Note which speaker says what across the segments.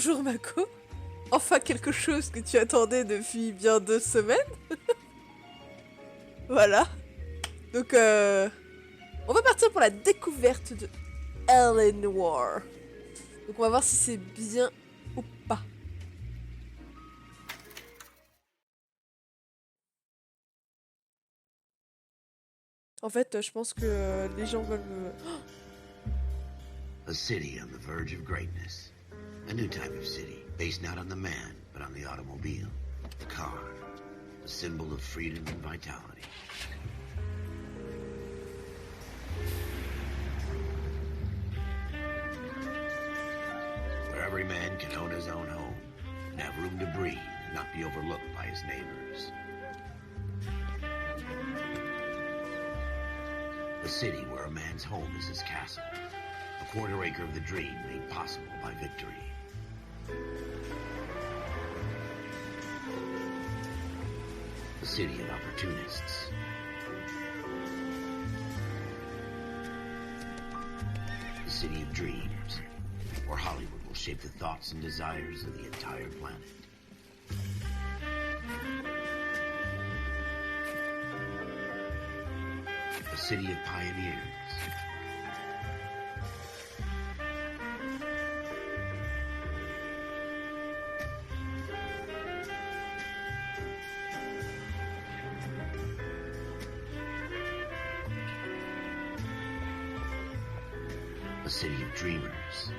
Speaker 1: bonjour Mako. Enfin quelque chose que tu attendais depuis bien 2 semaines. Voilà. Donc on va partir pour la découverte de Noire. Donc on va voir si c'est bien ou pas. En fait, je pense que les gens veulent me...
Speaker 2: A city on the verge of greatness. A new type of city, based not on the man, but on the automobile. The car. A symbol of freedom and vitality. Where every man can own his own home, and have room to breathe, and not be overlooked by his neighbors. A city where a man's home is his castle. A quarter acre of the dream made possible by victory. A city of opportunists. A city of dreams, where Hollywood will shape the thoughts and desires of the entire planet. A city of pioneers. A city of dreamers.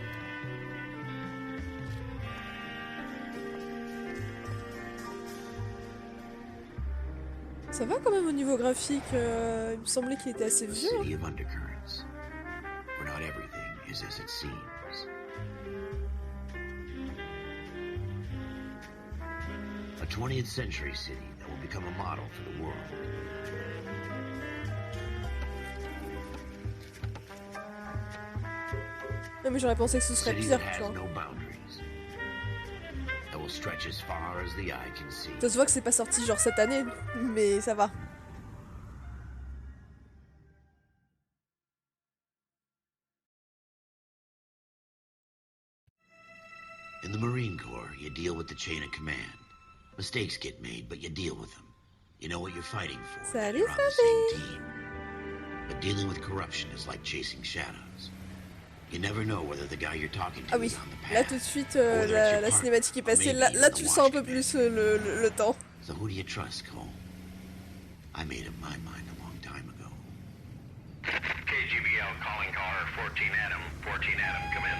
Speaker 1: Ça va quand même au niveau graphique, il me semblait qu'il était assez
Speaker 2: A
Speaker 1: vieux.
Speaker 2: city of undercurrents, where not everything is as it seems. A 20th century city that will become a model for the world.
Speaker 1: Non mais j'aurais pensé que ce
Speaker 2: A
Speaker 1: serait
Speaker 2: city
Speaker 1: pire,
Speaker 2: that
Speaker 1: tu
Speaker 2: has
Speaker 1: vois.
Speaker 2: no boundaries. That will stretch as far as the eye can see.
Speaker 1: Ça se voit que c'est pas sorti genre cette année, mais ça va.
Speaker 2: In the Marine Corps, you deal with the chain of command. Mistakes get made, but you deal with them. You know what you're fighting for.
Speaker 1: Salut,
Speaker 2: You're on the
Speaker 1: Fabien.
Speaker 2: same team. But dealing with corruption is like chasing shadows. You never know whether the guy you're talking to
Speaker 1: Ah oui,
Speaker 2: is on the path.
Speaker 1: là tout de suite,
Speaker 2: or whether it's your
Speaker 1: la
Speaker 2: partner,
Speaker 1: cinématique est
Speaker 2: or
Speaker 1: passée.
Speaker 2: maybe
Speaker 1: Là
Speaker 2: even
Speaker 1: tu
Speaker 2: the
Speaker 1: le sens un
Speaker 2: watch
Speaker 1: peu
Speaker 2: commander.
Speaker 1: plus le temps.
Speaker 2: So who do you trust, Cole? I made up my mind a long time ago.
Speaker 3: KGBL calling caller 14 Adam. 14 Adam, come in.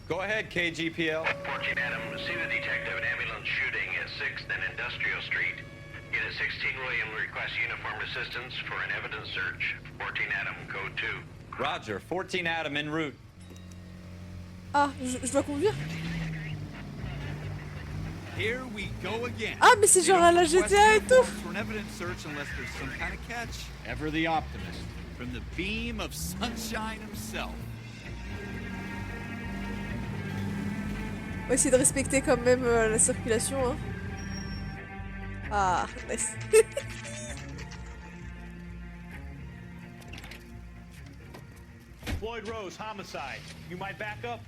Speaker 4: Go ahead, KGPL.
Speaker 3: 14 Adam, see the detective an ambulance shooting at 6th and Industrial Street. Unit 16 William requests uniformed assistance for an evidence search. 14 Adam, code 2.
Speaker 4: Roger, 14 Adam en route.
Speaker 1: Ah, je dois conduire.
Speaker 5: Here we go again.
Speaker 1: Ah mais c'est genre à la GTA et tout.
Speaker 5: For an evidence search unless there's some kind of catch. Ever the optimist. From the beam of sunshine himself.
Speaker 1: On va essayer de respecter quand même la circulation, hein. Ah, nice.
Speaker 6: Floyd Rose, homicide. You might back up?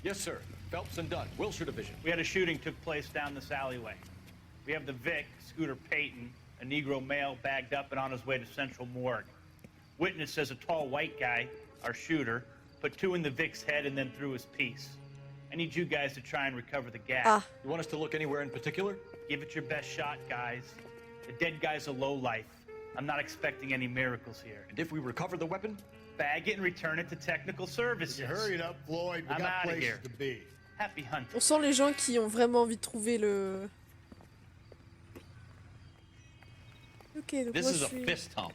Speaker 7: Yes, sir. Phelps and Dunn, Wilshire Division.
Speaker 6: We had a shooting took place down this alleyway. We have the Vic, Scooter Payton, a Negro male bagged up and on his way to Central Morgue. Witness says a tall white guy, our shooter, put 2 in the Vic's head and then threw his piece. I need you guys to try and recover the gas.
Speaker 1: Ah.
Speaker 7: You want us to look anywhere in particular?
Speaker 6: Give it your best shot, guys. The dead guy's a lowlife. I'm not expecting any miracles here.
Speaker 7: And if we recover the weapon?
Speaker 6: Bag it and return it to technical services.
Speaker 8: Hurry it up, Floyd. We
Speaker 6: I'm
Speaker 8: got
Speaker 6: outta
Speaker 8: places
Speaker 6: here.
Speaker 8: to be.
Speaker 6: Happy hunting.
Speaker 1: On sent les gens qui ont vraiment envie de trouver le... Ok, donc
Speaker 4: This
Speaker 1: moi
Speaker 4: is
Speaker 1: je
Speaker 4: a
Speaker 1: suis...
Speaker 4: fist hump.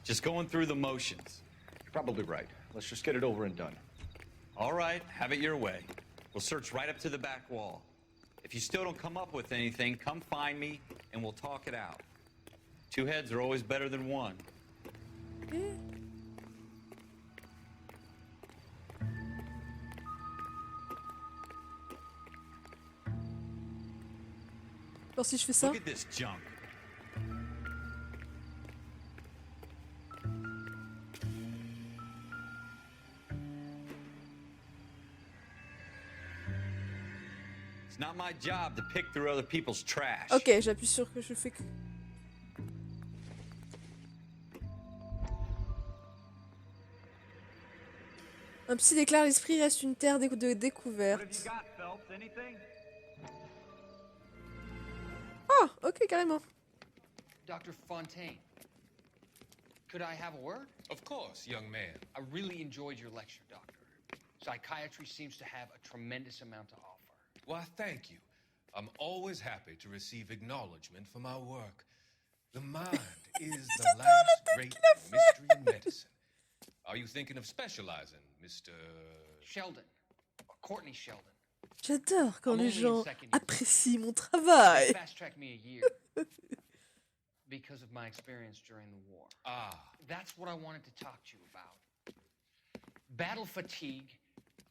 Speaker 4: Just going through the motions.
Speaker 7: You're probably right. Let's just get it over and done.
Speaker 4: All right, have it your way. We'll search right up to the back wall. If you still don't come up with anything, come find me and we'll talk it out. 2 heads are always better than 1.
Speaker 1: Alors si je fais ça...
Speaker 4: Look at this junk. It's not my job to pick through other people's trash.
Speaker 1: Ok, j'appuie sur que je fais que... Un psy déclare l'esprit reste une terre de
Speaker 6: What have you
Speaker 1: découverte.
Speaker 6: got, Phelps? Anything?
Speaker 1: Ah, ok, carrément.
Speaker 8: Dr. Fontaine, could I have a word?
Speaker 9: Of course, young man.
Speaker 8: I really enjoyed your lecture, Doctor. Psychiatry seems to have a tremendous amount to offer.
Speaker 9: Why, thank you. I'm always happy to receive acknowledgement for my work. The mind is the last great mystery in medicine. Are you thinking of specializing, Mr.
Speaker 8: Sheldon, or Courtney Sheldon.
Speaker 1: J'adore quand
Speaker 8: I'm
Speaker 1: les
Speaker 8: only in
Speaker 1: gens
Speaker 8: second year.
Speaker 1: apprécient mon travail.
Speaker 8: Fast-tracked me a year because of my experience during the war.
Speaker 9: Ah,
Speaker 8: That's what I wanted to talk to you about. Battle fatigue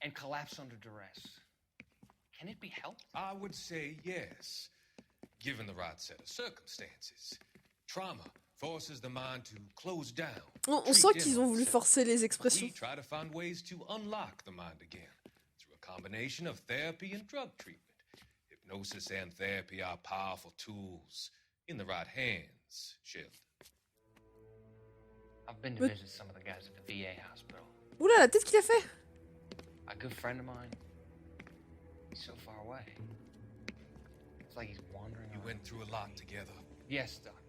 Speaker 8: and collapse under duress. Can it be helped?
Speaker 9: I would say yes, given the right set of circumstances. Trauma forces the mind to close down.
Speaker 1: On sent qu'ils ont voulu forcer les expressions.
Speaker 9: We try to find ways to unlock the mind again through a combination of therapy and drug treatment. Hypnosis and therapy are powerful tools in the right hands, Sheldon.
Speaker 8: I've been to visit some of the guys at the VA hospital.
Speaker 1: Oula, la tête qu'il a fait.
Speaker 8: A good friend of mine, he's so far away. It's like he's wandering
Speaker 9: You
Speaker 8: around.
Speaker 9: went through a lot together.
Speaker 8: Yes, Doctor.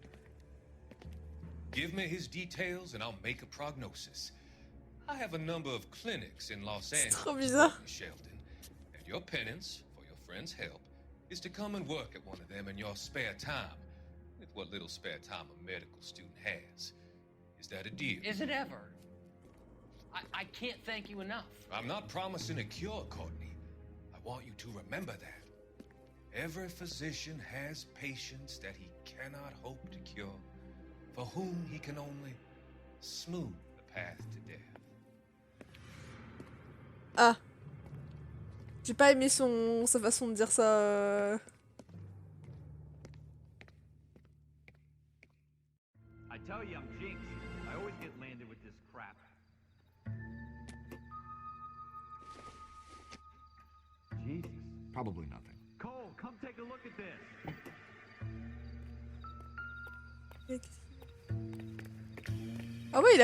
Speaker 9: Give me his details and I'll make a prognosis. I have a number of clinics in Los
Speaker 1: C'est
Speaker 9: Angeles,
Speaker 1: trop bizarre.
Speaker 9: Sheldon, and your penance for your friend's help is to come and work at one of them in your spare time, with what little spare time a medical student has. Is that a deal?
Speaker 8: Is it ever? I can't thank you enough.
Speaker 9: I'm not promising a cure, Courtney. I want you to remember that. Every physician has patients that he cannot hope to cure, for whom he can only smooth the path to death.
Speaker 1: Ah. J'ai pas aimé sa façon de dire ça.
Speaker 6: I tell you, I'm jinxed. I always get landed with this crap. Jesus.
Speaker 7: Probably nothing.
Speaker 6: Cole, come take a look at this.
Speaker 1: Ah ouais, il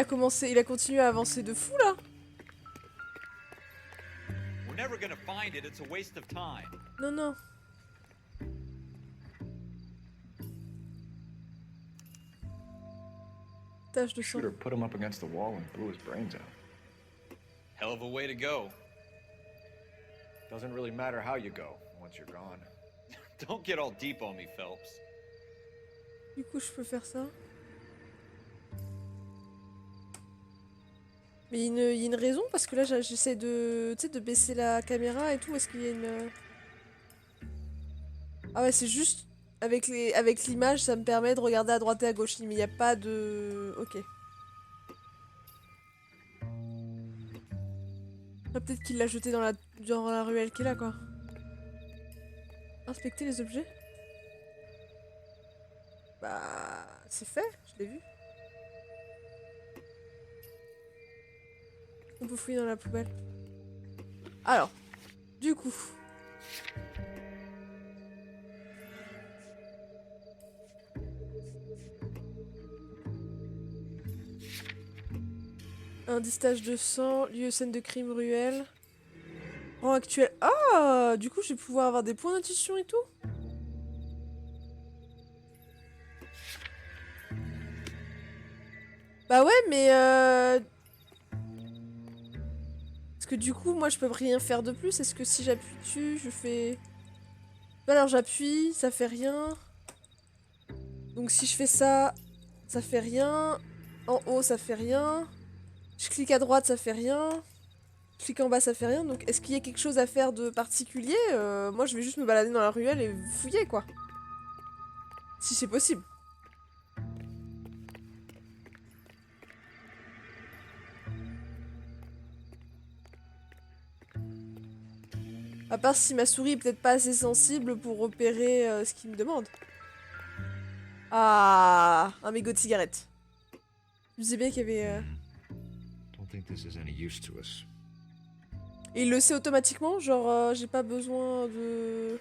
Speaker 1: a continué à avancer de fou là.
Speaker 4: We're never gonna find it. It's a waste of time.
Speaker 1: Non, non. Tache de sang.
Speaker 7: Shooter put him up against the wall and blew his brains out.
Speaker 4: Hell of a way to go.
Speaker 7: Doesn't really matter how you go once you're gone.
Speaker 4: Don't get all deep on me, Phelps.
Speaker 1: Du coup, je peux faire ça. Mais il y a une raison parce que là, j'essaie de, tu sais, de baisser la caméra et tout. Est-ce qu'il y a une... Ah ouais, c'est juste avec l'image, ça me permet de regarder à droite et à gauche. Mais il n'y a pas de... Ok. Ah, peut-être qu'il l'a jeté dans la ruelle qui est là, quoi. Inspecter les objets. Bah... C'est fait, je l'ai vu. On peut fouiller dans la poubelle. Alors, du coup... Indice tache de sang, lieu scène de crime, ruelle. Rang actuel. Ah, du coup, je vais pouvoir avoir des points d'intuition et tout. Bah ouais, mais parce que du coup, moi, je peux rien faire de plus. Est-ce que si j'appuie dessus, je fais... Alors, j'appuie, ça fait rien. Donc si je fais ça, ça fait rien. En haut, ça fait rien. Je clique à droite, ça fait rien. Je clique en bas, ça fait rien. Donc est-ce qu'il y a quelque chose à faire de particulier? Moi, je vais juste me balader dans la ruelle et fouiller, quoi. Si c'est possible. À part si ma souris est peut-être pas assez sensible pour repérer ce qu'il me demande. Ah, un mégot de cigarette. Je disais bien qu'il y avait...
Speaker 7: Don't think this is any use to us.
Speaker 1: Et il le sait automatiquement, genre j'ai pas besoin de...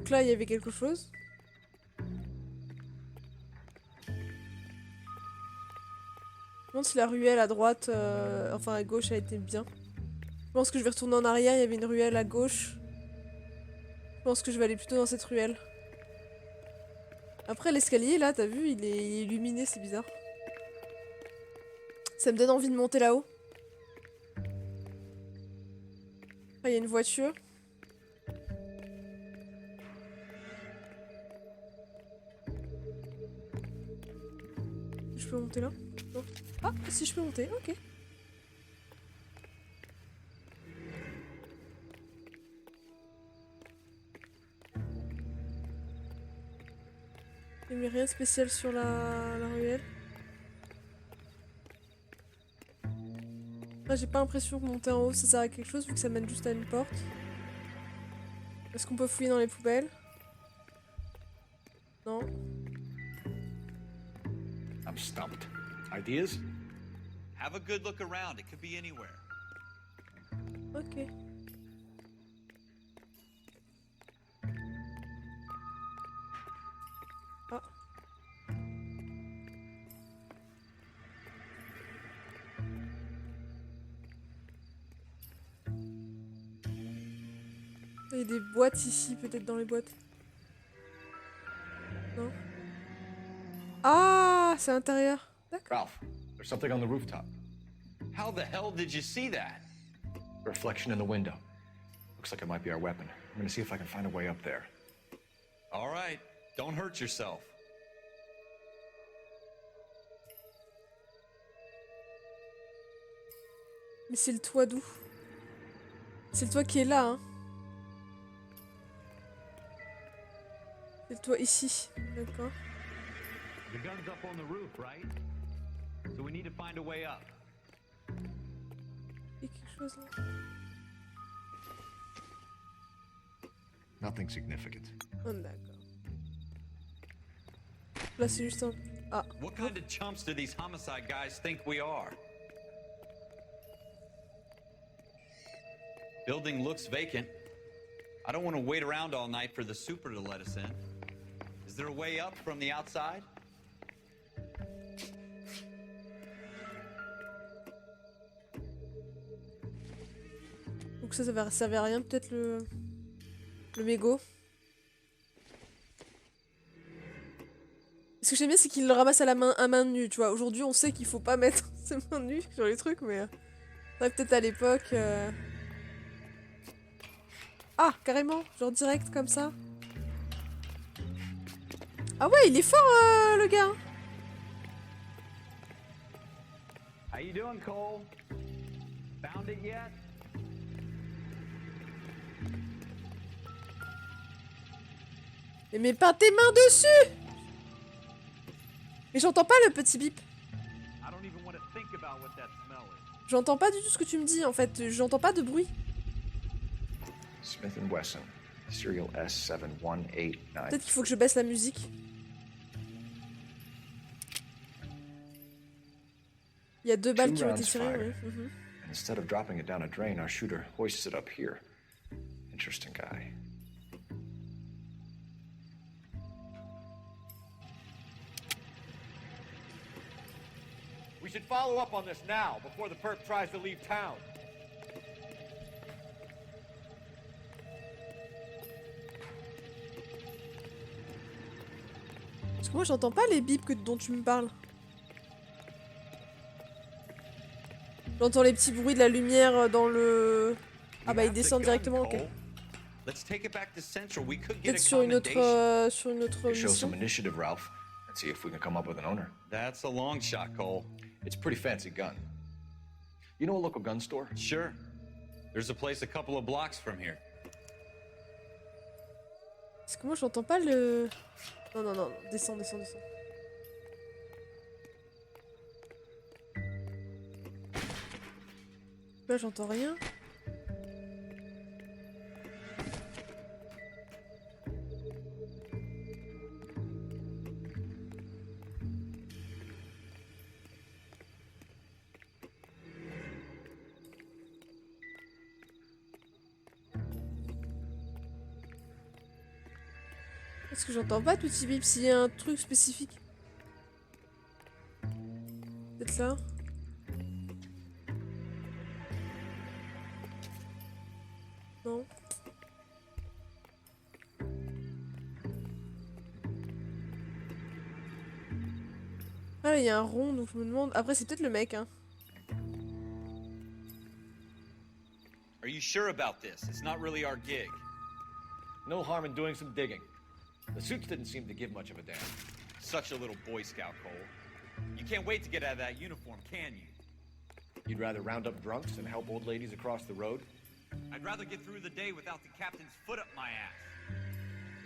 Speaker 1: Donc là, il y avait quelque chose. Je me demande si la ruelle à droite, enfin à gauche, a été bien. Je pense que je vais retourner en arrière, il y avait une ruelle à gauche. Je pense que je vais aller plutôt dans cette ruelle. Après, l'escalier, là, t'as vu, il est illuminé, c'est bizarre. Ça me donne envie de monter là-haut. Là, il y a une voiture. Je peux monter là? Non. Ah, si je peux monter, ok. Il n'y a rien de spécial sur la ruelle. Là, j'ai pas l'impression que monter en haut ça sert à quelque chose vu que ça mène juste à une porte. Est-ce qu'on peut fouiller dans les poubelles? Non.
Speaker 7: I'm stumped. Ideas?
Speaker 4: Have a good look around. It could be anywhere.
Speaker 1: Ok. Ah. Il y a des boîtes ici, peut-être dans les boîtes. Non. Ah, c'est à l'intérieur. D'accord.
Speaker 7: Ralph, there's something on the rooftop.
Speaker 4: How the hell did you see that?
Speaker 7: Reflection in the window. Looks like it might be our weapon. I'm gonna see if I can find a way up there.
Speaker 4: All right. Don't hurt yourself.
Speaker 1: Mais c'est le toit d'où? C'est le toit qui est là, hein. C'est le toit ici. D'accord.
Speaker 4: The gun's up on the roof, right? So we need to find a way up.
Speaker 1: Il y a quelque chose là.
Speaker 7: Nothing significant.
Speaker 1: Oh, d'accord. Là, c'est juste un... Ah.
Speaker 4: What kind of chumps do these homicide guys think we are? Building looks vacant. I don't want to wait around all night for the super to let us in. Is there a way up from the outside?
Speaker 1: Donc ça va servir à rien, peut-être le mégot. Ce que j'aime bien, c'est qu'il le ramasse à la main, à main nue, tu vois. Aujourd'hui, on sait qu'il faut pas mettre ses mains nues sur les trucs, mais... ouais, peut-être à l'époque... Ah, carrément, genre direct comme ça. Ah ouais, il est fort, le gars.
Speaker 4: How you doing, Cole? Found it yet?
Speaker 1: Mais mets pas tes mains dessus. Mais j'entends pas le petit bip.
Speaker 4: I don't even want to think about what that smell is.
Speaker 1: J'entends pas du tout ce que tu me dis, en fait. J'entends pas de bruit.
Speaker 7: Smith & Wesson, serial S7189.
Speaker 1: Peut-être qu'il faut que je baisse la musique. Il y a 2 balles qui ont été tirées, oui. Mhm.
Speaker 7: And instead of dropping it down a drain, our shooter hoists it up here. Interesting guy.
Speaker 5: We should follow up on this now, before the perp tries to leave town.
Speaker 1: Parce que moi, j'entends pas les bips dont tu me parles. J'entends les petits bruits de la lumière dans le... Ah bah, il descend directement, ok. Peut-être sur une autre
Speaker 7: Show some
Speaker 1: mission.
Speaker 7: initiative, Ralph, and see if we can come up with an owner.
Speaker 4: That's a long shot, Cole.
Speaker 7: It's a pretty fancy gun. You know a local gun store?
Speaker 4: Sure. There's a place a couple of blocks from here.
Speaker 1: Parce que moi, j'entends pas le... Non, non, non, descends, descends, descends. Là, j'entends rien. Parce que j'entends pas tout petit bip s'il y a un truc spécifique. Peut-être là. Non. Ah là, il y a un rond, donc je me demande... Après, c'est peut-être le mec, hein.
Speaker 4: Are you sure about this? It's not really our gig.
Speaker 7: No harm in doing some digging. The suits didn't seem to give much of a damn.
Speaker 4: Such a little Boy Scout, Cole. You can't wait to get out of that uniform, can you?
Speaker 7: You'd rather round up drunks and help old ladies across the road?
Speaker 4: I'd rather get through the day without the captain's foot up my ass.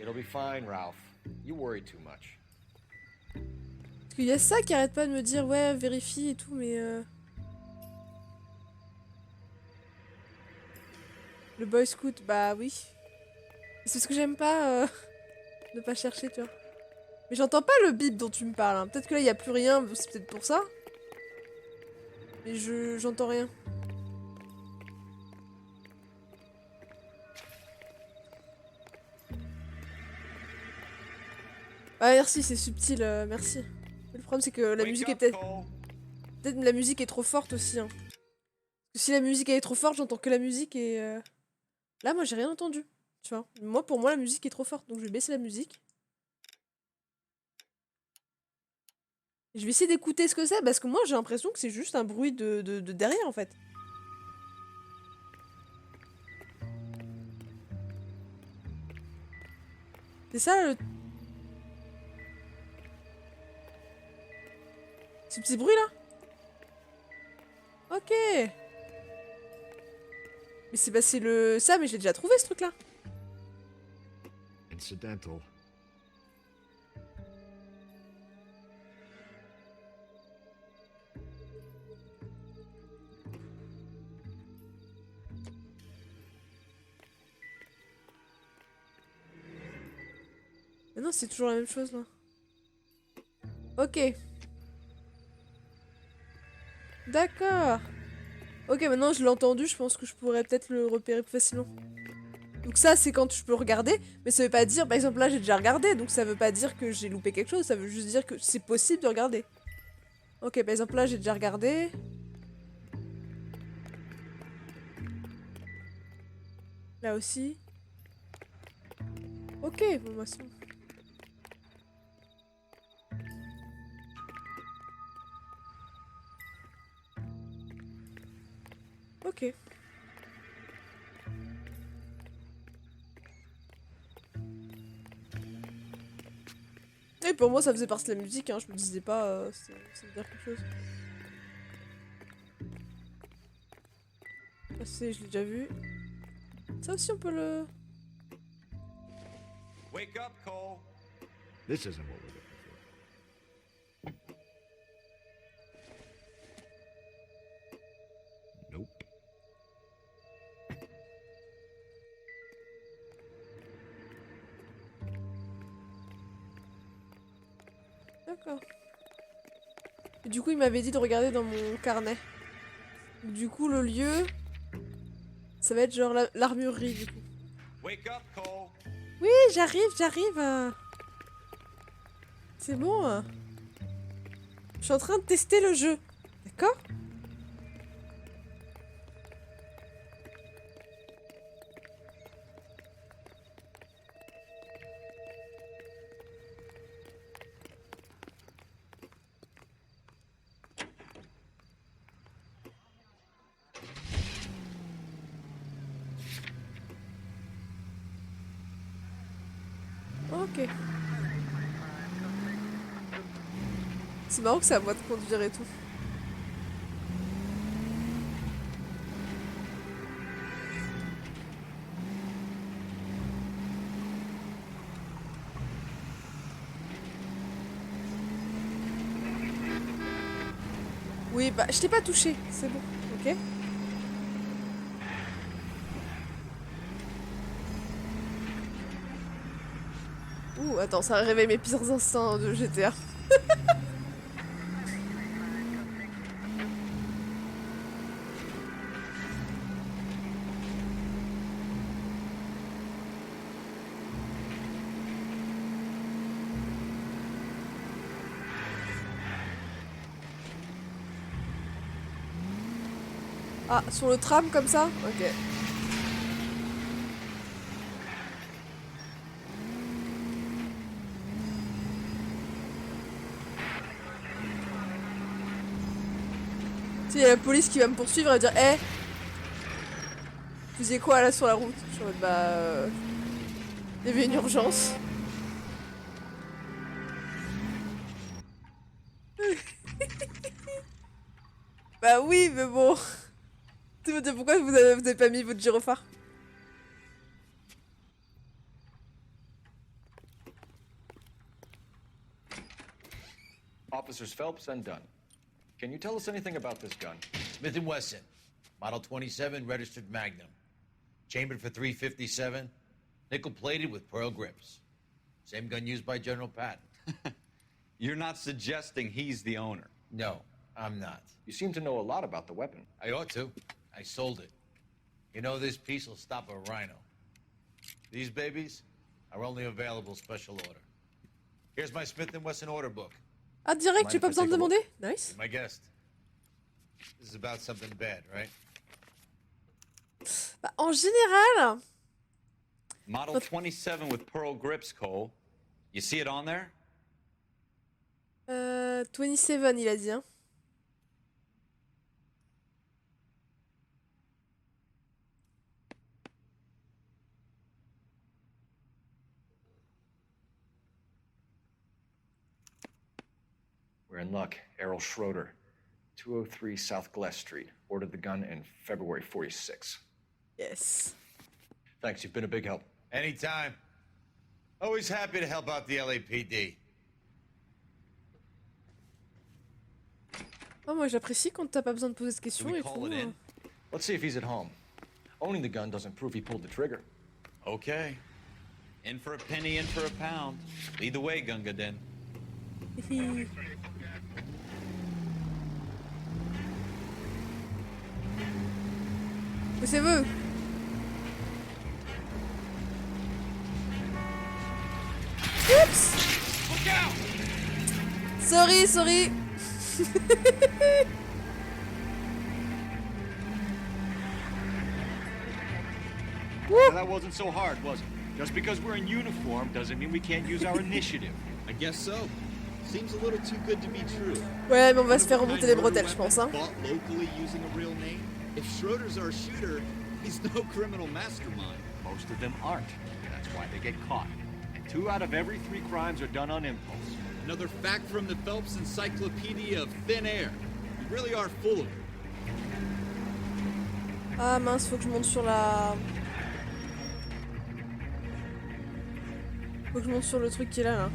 Speaker 7: It'll be fine, Ralph. You worry too much.
Speaker 1: Parce qu'il y a ça qui arrête pas de me dire, ouais, vérifie et tout, mais... Le Boy Scout, bah oui. C'est ce que j'aime pas, ne pas chercher, tu vois. Mais j'entends pas le bip dont tu me parles, hein. Peut-être que là, il y a plus rien, c'est peut-être pour ça. Mais j'entends rien. Ah merci, c'est subtil, merci. Mais le problème c'est que la musique est peut-être... Peut-être la musique est trop forte aussi, hein. Parce que si la musique elle est trop forte, j'entends que la musique et... Là, moi j'ai rien entendu, tu vois. Moi, pour moi, la musique est trop forte, donc je vais baisser la musique. Je vais essayer d'écouter ce que c'est, parce que moi j'ai l'impression que c'est juste un bruit de derrière, en fait. C'est ça le... Ce petit bruit là? Ok. Mais c'est bah, le... Ça, mais je l'ai déjà trouvé ce truc là.
Speaker 10: Incidental.
Speaker 1: Mais non, c'est toujours la même chose là. Ok. D'accord. Ok, maintenant je l'ai entendu, je pense que je pourrais peut-être le repérer plus facilement. Donc ça, c'est quand je peux regarder, mais ça veut pas dire... Par exemple, là, j'ai déjà regardé, donc ça veut pas dire que j'ai loupé quelque chose, ça veut juste dire que c'est possible de regarder. Ok, par exemple, là, j'ai déjà regardé. Là aussi. Ok, bon, bah c'est bon. Ok. Et pour moi, ça faisait partie de la musique, hein. Je me disais pas, ça veut dire quelque chose. Ça, c'est, je l'ai déjà vu. Ça aussi, on peut le...
Speaker 4: Wake up, Cole.
Speaker 10: This isn't what we're looking for. Nope.
Speaker 1: D'accord. Et du coup, il m'avait dit de regarder dans mon carnet. Du coup, le lieu... Ça va être genre l'armurerie, du coup.
Speaker 4: Wake up, Cole.
Speaker 1: Oui, j'arrive. C'est bon. Je suis en train de tester le jeu. D'accord? Ok. C'est marrant que c'est à moi de conduire et tout. Oui, bah, je t'ai pas touché, c'est bon, ok? Ouh, attends, ça a réveillé mes pires instincts de GTA. Ah, sur le tram comme ça? Ok. Tu sais, il y a la police qui va me poursuivre et dire hé, vous faisiez quoi là sur la route? Je suis en mode bah. Il y avait une urgence. Bah oui, mais bon. Tu me dis pourquoi vous avez pas mis votre gyrophare?
Speaker 7: Officers Phelps and Dunn. Can you tell us anything about this gun?
Speaker 2: Smith & Wesson, Model 27, registered Magnum. Chambered for .357, nickel-plated with pearl grips. Same gun used by General Patton.
Speaker 4: You're not suggesting he's the owner?
Speaker 2: No, I'm not.
Speaker 7: You seem to know a lot about the weapon.
Speaker 2: I ought to. I sold it. You know, this piece will stop a rhino. These babies are only available special order. Here's my Smith & Wesson order book.
Speaker 1: Ah, direct, j'ai pas besoin de demander? Nice.
Speaker 2: You're my guest. This is about something bad, right?
Speaker 1: Bah, en général.
Speaker 4: Model 27 with pearl grips, Cole. You see it on there?
Speaker 1: 27, il a dit, hein.
Speaker 7: We're in luck. Errol Schroeder, 203 South Glass Street. Ordered the gun in February 46.
Speaker 1: Yes.
Speaker 7: Thanks, you've been a big help.
Speaker 2: Anytime. Always happy to help out the LAPD.
Speaker 1: Oh, moi j'apprécie quand t'as pas besoin de poser de questions et tout.
Speaker 7: Let's see if he's at home. Owning the gun doesn't prove he pulled the trigger.
Speaker 4: Okay. In for a penny, in for a pound. Lead the way, Gunga Den.
Speaker 1: Mais c'est vous. Oups. Sorry, sorry.
Speaker 5: Well, that wasn't so hard, was it? Just because we're in uniform doesn't mean we can't use our initiative.
Speaker 11: I guess so. Seems a little too good to be true.
Speaker 1: Ouais, mais on va se faire remonter les bretelles, je pense, hein.
Speaker 11: Bought locally using a real name. If Schroeder's our shooter, he's no criminal mastermind.
Speaker 5: Most of them aren't. That's why they get caught. And 2 out of every 3 crimes are done on impulse.
Speaker 11: Another fact from the Phelps Encyclopedia of Thin Air. You really are full of it.
Speaker 1: Ah mince, faut que je monte sur la... Faut que je monte sur le truc qui est là.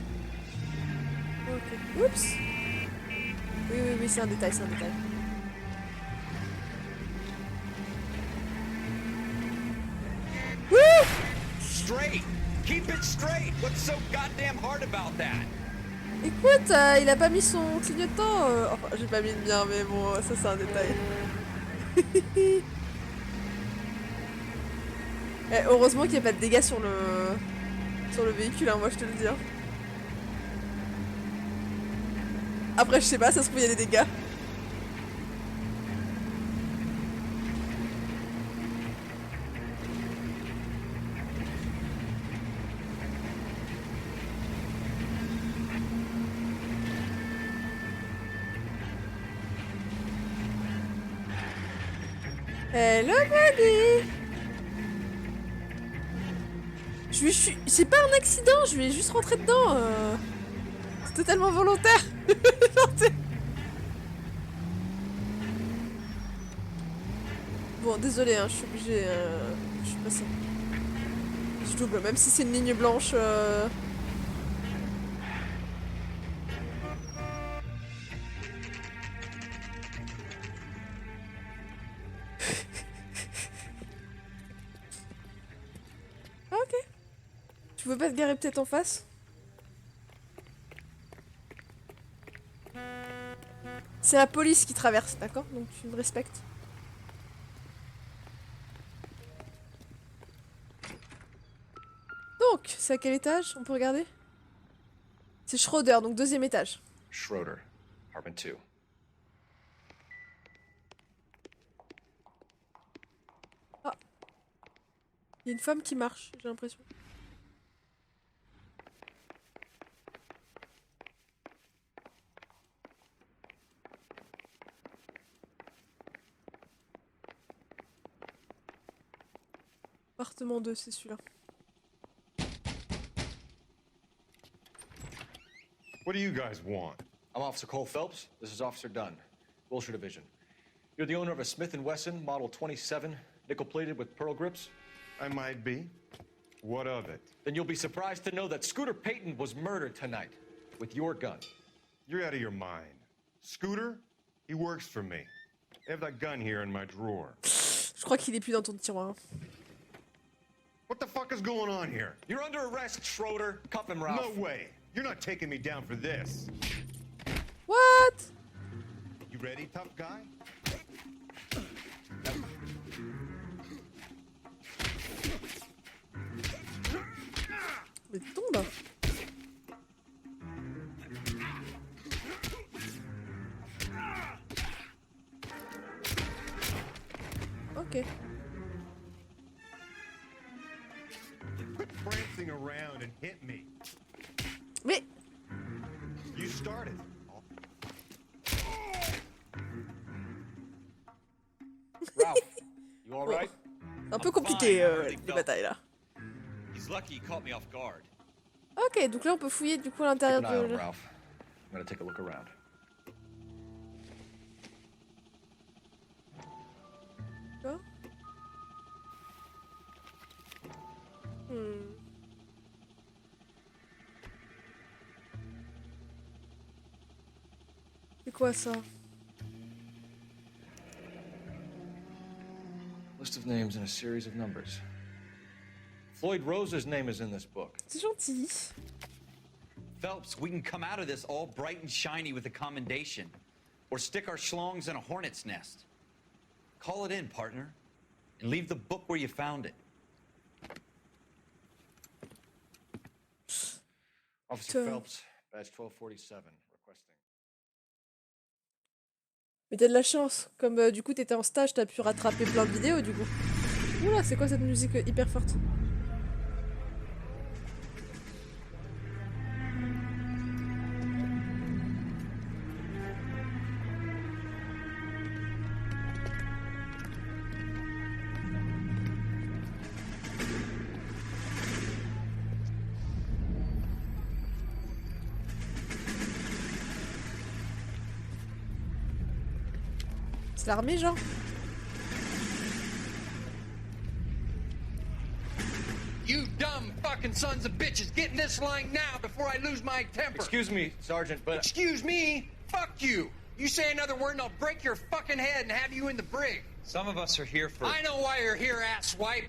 Speaker 1: Ok. Oups. Oui, oui, oui, c'est un détail, c'est un détail. Wouh!
Speaker 4: Straight! Keep it straight! What's so goddamn hard about that?
Speaker 1: Écoute, il a pas mis son clignotant. Enfin, j'ai pas mis le mien, mais bon, ça c'est un détail. Eh, heureusement qu'il n'y a pas de dégâts sur le véhicule, hein, moi je te le dis. Hein. Après, je sais pas, ça se trouve, il y a des dégâts. Hello, buddy! C'est pas un accident, je lui ai juste rentré dedans. C'est totalement volontaire. Bon, désolé, hein, je suis obligée. Je suis passée. Je double, même si c'est une ligne blanche. Ok. Tu veux pas te garer peut-être en face? C'est la police qui traverse, d'accord? Donc tu me respectes. Donc, c'est à quel étage? On peut regarder? C'est Schroeder, donc 2e étage.
Speaker 7: Schroeder, apartment 2.
Speaker 1: Il y a une femme qui marche, j'ai l'impression. Appartement 2, c'est celui-là.
Speaker 12: What do you guys want?
Speaker 7: I'm Officer Cole Phelps. This is Officer Dunn, Wilshire Division. You're the owner of a Smith & Wesson Model 27, nickel-plated with pearl grips?
Speaker 12: I might be. What of it?
Speaker 7: Then you'll be surprised to know that Scooter Payton was murdered tonight with your gun.
Speaker 12: You're out of your mind. Scooter? He works for me. I have that gun here in my drawer.
Speaker 1: Je crois qu'il est plus dans ton tiroir.
Speaker 12: What the fuck is going on here?
Speaker 7: You're under arrest, Schroeder. Cuff him, Ralph.
Speaker 12: No way. You're not taking me down for this.
Speaker 1: What?
Speaker 12: You ready, tough guy?
Speaker 1: Mais tombe. Ok.
Speaker 12: Quit prancing around and hit me.
Speaker 1: Mais
Speaker 12: You started.
Speaker 7: Ralph, you all right?
Speaker 1: un peu compliqué les batailles là.
Speaker 4: He's lucky he caught me off guard.
Speaker 1: Ok, donc là on peut fouiller du coup à
Speaker 7: Keep
Speaker 1: l'intérieur
Speaker 7: an eye on
Speaker 1: de...
Speaker 7: him, Ralph. I'm gonna take a look around.
Speaker 1: Quoi? C'est quoi ça?
Speaker 7: List of names and a series of numbers. Floyd Rose's name is in this book.
Speaker 1: C'est gentil.
Speaker 4: Phelps, we can come out of this all bright and shiny with a commendation. Or stick our schlongs in a hornet's nest. Call it in, partner. And leave the book where you found it.
Speaker 7: Officer Phelps, badge 1247, requesting.
Speaker 1: Mais t'as de la chance. Comme du coup t'étais en stage, t'as pu rattraper plein de vidéos du coup. Oula, c'est quoi cette musique hyper forte? C'est l'armée genre?
Speaker 8: You dumb fucking sons of bitches, get in this line now before I lose my temper.
Speaker 7: Excuse me, Sergeant, but...
Speaker 8: Excuse me? Fuck you. You say another word and I'll break your fucking head and have you in the brig.
Speaker 4: Some of us are here for...
Speaker 8: I know why you're here, asswipe.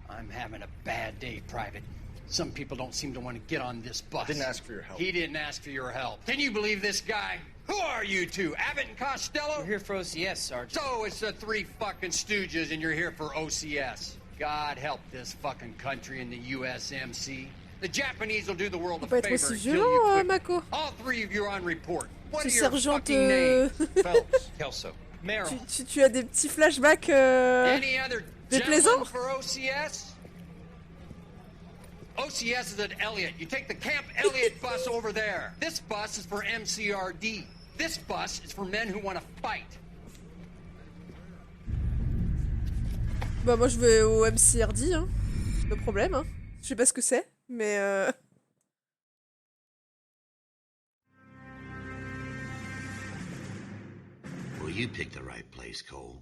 Speaker 8: I'm having a bad day, Private. Some people don't seem to want to get on this bus.
Speaker 7: Didn't ask for your help.
Speaker 8: He didn't ask for your help. Can you believe this guy? Who are you two? Abbott and Costello?
Speaker 13: We're here for OCS, Sergeant.
Speaker 8: So it's the three fucking stooges and you're here for OCS. God help this fucking country and the USMC. The Japanese will do the world a
Speaker 1: Faut pas
Speaker 8: favor
Speaker 1: être aussi
Speaker 8: and kill you
Speaker 1: violent,
Speaker 8: quick.
Speaker 1: Mako.
Speaker 8: All three of you are on report. What
Speaker 1: Ce
Speaker 8: are your
Speaker 1: sergent
Speaker 8: fucking names?
Speaker 4: Phelps, Kelso, Merrill.
Speaker 1: Tu as des petits flashbacks
Speaker 8: Any other
Speaker 1: déplaisants?
Speaker 8: gentlemen for OCS? OCS is at Elliott. You take the Camp Elliott bus over there. This bus is for MCRD. This bus is for men who want to fight.
Speaker 1: Bah moi je vais au MCRD, hein. Pas de problème, hein. Je sais pas ce que c'est, mais
Speaker 14: Well, you picked the right place, Cole.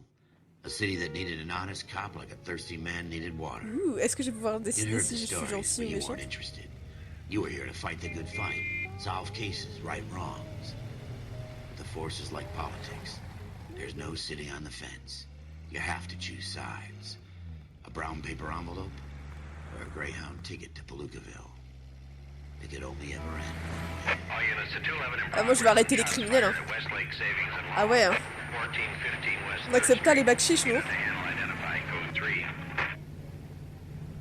Speaker 14: A city that needed an honest cop like a thirsty man needed water.
Speaker 1: Ouh, est-ce que je vais pouvoir
Speaker 14: You'd
Speaker 1: décider
Speaker 14: heard
Speaker 1: si
Speaker 14: the
Speaker 1: je suis
Speaker 14: stories,
Speaker 1: gentil
Speaker 14: but
Speaker 1: ou
Speaker 14: you
Speaker 1: méchant?
Speaker 14: weren't interested. You were here to fight the good fight, solve cases, right wrongs. The force is like politics. There's no sitting on the fence. You have to choose sides. A brown paper envelope or a Greyhound ticket to Palookaville. It could only ever end one way.
Speaker 3: All units to 211 in
Speaker 1: Ah moi je vais arrêter les criminels, hein.
Speaker 3: Westlake Savings and
Speaker 1: Ah ouais, hein.
Speaker 3: 1415 West
Speaker 1: On accepte pas les bacs chiches, non?
Speaker 3: identifying code 3.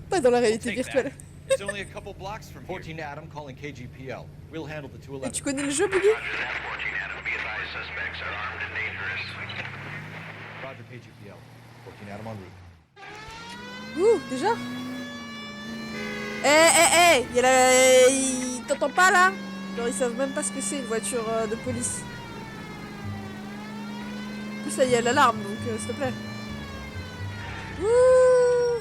Speaker 1: Pas dans la réalité
Speaker 4: Take that.
Speaker 1: virtuelle.
Speaker 4: It's only a couple blocks from here.
Speaker 7: 14 Adam calling KGPL. We'll handle the
Speaker 1: Et
Speaker 7: 211.
Speaker 1: tu connais le jeu, Boogie?
Speaker 3: Roger that, 14 Adam. Be advised, suspects are armed and dangerous.
Speaker 7: Roger KGPL. 14 Adam en route.
Speaker 1: Ouh, déjà? Il y a la... T'entends pas là? Genre ils savent même pas ce que c'est une voiture de police. En plus là il y a l'alarme donc s'il te plaît. Ouh.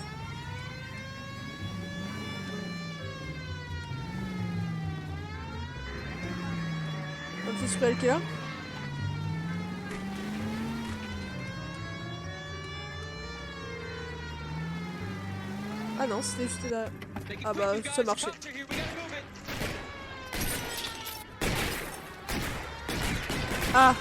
Speaker 1: Un petit squirrel qui est là. Ah non, c'était juste là. Ah bah, ça marchait. Ah!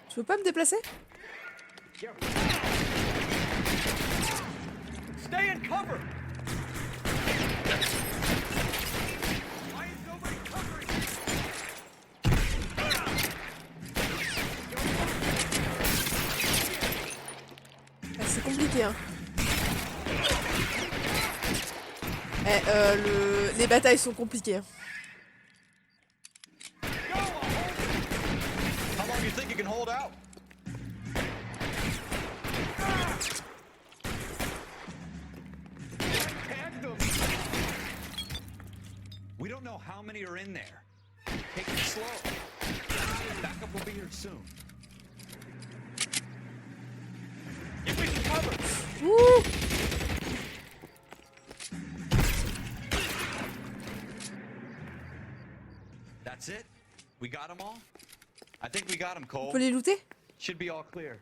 Speaker 1: Je peux pas me déplacer?
Speaker 11: Stay in cover.
Speaker 1: Ah, c'est compliqué hein. Les batailles sont compliquées. Hein.
Speaker 4: How long do you think you can hold out? We don't know how many are in there. Take it slow. Backup will be here soon.
Speaker 11: Give me some cover.
Speaker 1: Ouh.
Speaker 4: That's it? We got them all? I think we got them, Cole.
Speaker 1: On peut les looter?
Speaker 4: Should be all clear.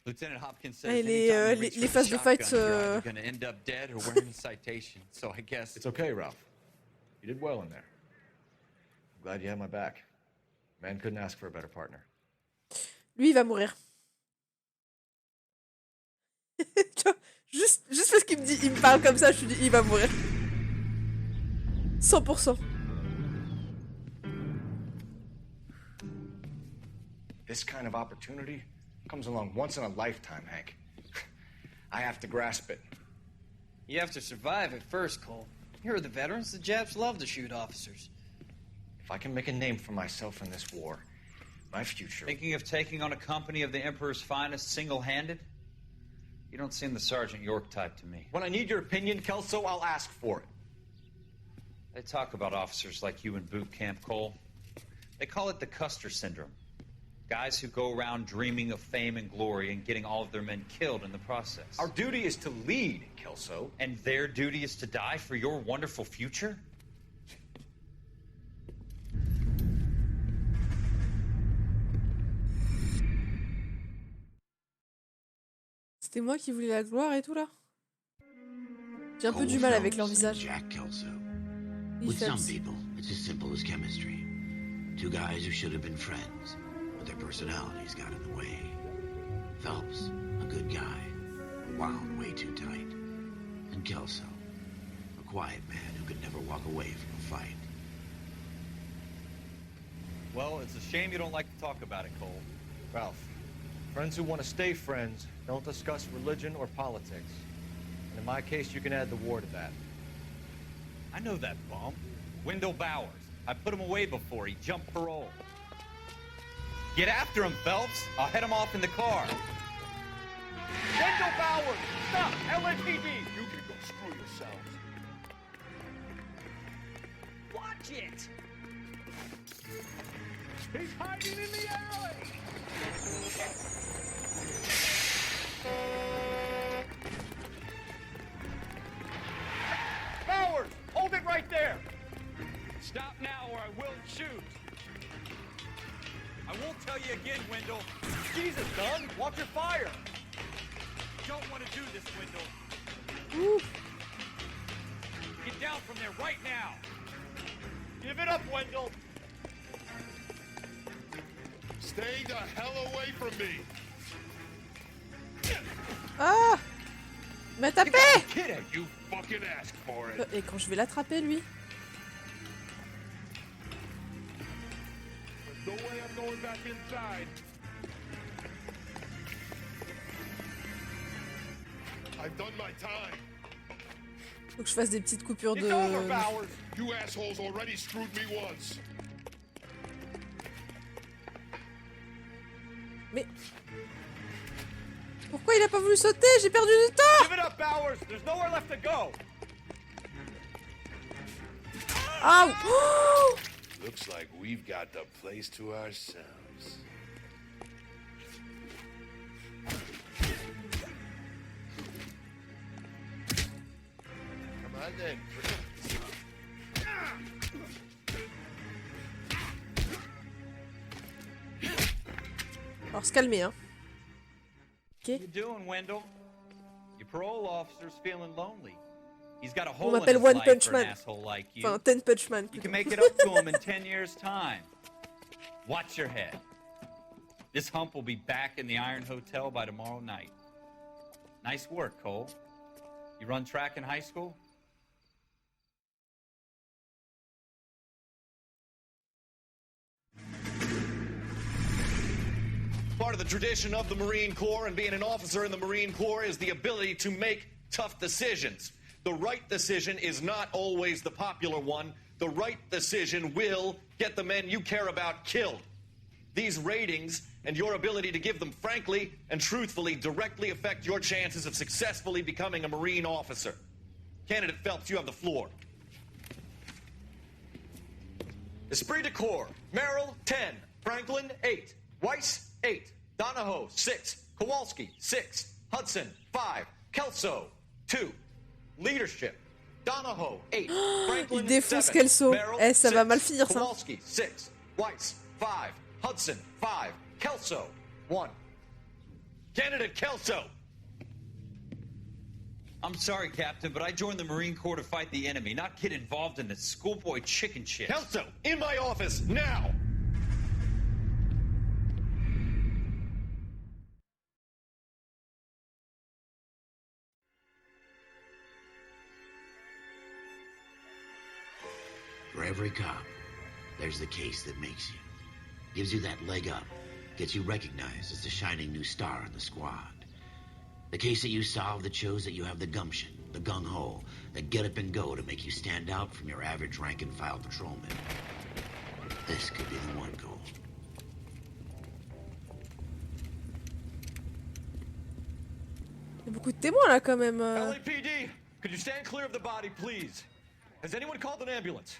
Speaker 4: Lieutenant Hopkins says
Speaker 1: Et les phases de fight.
Speaker 4: you're gonna end up dead or wearing a citation. So I guess
Speaker 7: It's okay, Ralph. You did well in there. I'm glad you had my back. Man couldn't ask for a better partner.
Speaker 1: Lui, il va mourir. juste parce qu'il il me parle comme ça, je me dis, il va mourir. 100%.
Speaker 7: This kind of opportunity comes along once in a lifetime, Hank. I have to grasp it.
Speaker 13: You have to survive at first, Cole. Here are the veterans. The Japs love to shoot officers.
Speaker 7: If I can make a name for myself in this war, my future...
Speaker 4: Thinking of taking on a company of the Emperor's finest single-handed? You don't seem the Sergeant York type to me.
Speaker 7: When I need your opinion, Kelso, I'll ask for it.
Speaker 4: They talk about officers like you in boot camp, Cole. They call it the Custer syndrome. Guys who go around dreaming of fame and glory and getting all of their men killed in the process.
Speaker 7: Our duty is to lead, Kelso.
Speaker 4: And their duty is to die for your wonderful future?
Speaker 1: C'était moi qui voulais la gloire et tout là. J'ai un peu du mal avec leur visage.
Speaker 14: Jack Kelso.
Speaker 1: Oui,
Speaker 14: With some
Speaker 1: Phelps.
Speaker 14: people, it's as simple as chemistry. Two guys who should have been friends, but their personalities got in the way. Phelps, a good guy, wound way too tight. And Kelso, a quiet man who could never walk away from a fight.
Speaker 4: Well, it's a shame you don't like to talk about it, Cole.
Speaker 7: Ralph, friends who want to stay friends don't discuss religion or politics. And in my case, you can add the war to that.
Speaker 4: I know that bum. Wendell Bowers. I put him away before. He jumped parole. Get after him, Phelps. I'll head him off in the car.
Speaker 11: Wendell Bowers! Stop! LAPD! You can go screw yourselves. Watch it! He's hiding in the alley! Bowers! Hold it right there! Stop now or I will shoot!
Speaker 4: I won't tell you again, Wendell.
Speaker 11: Jesus, son! Watch your fire!
Speaker 4: You don't want to do this, Wendell.
Speaker 1: Ouh.
Speaker 4: Get down from there right now.
Speaker 11: Give it up, Wendell!
Speaker 9: Stay the hell away from me.
Speaker 1: Ah! m'a tapé!
Speaker 9: You fucking asked for it.
Speaker 1: Et quand je vais l'attraper, lui?
Speaker 9: No way I'm going back inside. I've done my time.
Speaker 1: Faut que je fasse des petites coupures de...
Speaker 9: You assholes already screwed me once.
Speaker 1: Mais... Pourquoi il a pas voulu sauter? J'ai perdu du temps!
Speaker 4: Give it up, Bowers! There's nowhere left to go!
Speaker 1: Ah! Oh!
Speaker 9: Looks like we've got the place to ourselves. Come on then.
Speaker 1: Alors se calmer, hein. Ok.
Speaker 4: What you doing, Wendell? Your parole officer's feeling lonely. He's got a
Speaker 1: On
Speaker 4: hole in
Speaker 1: m'appelle
Speaker 4: his
Speaker 1: One
Speaker 4: life
Speaker 1: Punch
Speaker 4: for an
Speaker 1: Man.
Speaker 4: asshole like you.
Speaker 1: Enfin, Ten Punch Man.
Speaker 4: You can make it up to him in 10 years' time. Watch your head. This hump will be back in the Iron Hotel by tomorrow night. Nice work, Cole. You run track in high school?
Speaker 15: Part of the tradition of the Marine Corps and being an officer in the Marine Corps is the ability to make tough decisions. The right decision is not always the popular one. The right decision will get the men you care about killed. These ratings and your ability to give them frankly and truthfully directly affect your chances of successfully becoming a Marine officer. Candidate Phelps, you have the floor. Esprit de Corps, Merrill, 10. Franklin, 8. Weiss, 8. Donahoe, 6. Kowalski, 6. Hudson, 5. Kelso, 2. Leadership, Donahoe, 8. Franklin,
Speaker 1: Il défonce
Speaker 15: 7.
Speaker 1: Kelso.
Speaker 15: Merrill,
Speaker 1: Eh, ça
Speaker 15: 6.
Speaker 1: va mal finir, ça.
Speaker 15: Kowalski, 6. Weiss, 5. Hudson, 5. Kelso, 1. Candidate Kelso.
Speaker 4: I'm sorry, Captain, but I joined the Marine Corps to fight the enemy, not get involved in this schoolboy chicken shit.
Speaker 15: Kelso, in my office, now!
Speaker 14: For every cop, there's the case that makes you. Gives you that leg up. Gets you recognized as the shining new star in the squad. The case that you solve that shows that you have the gumption, the gung-ho, the get up and go to make you stand out from your average rank-and-file patrolman. This could be the one, Cole.
Speaker 1: Il y a beaucoup de témoins là quand même.
Speaker 15: LAPD, could you stand clear of the body, please? Has anyone called an ambulance?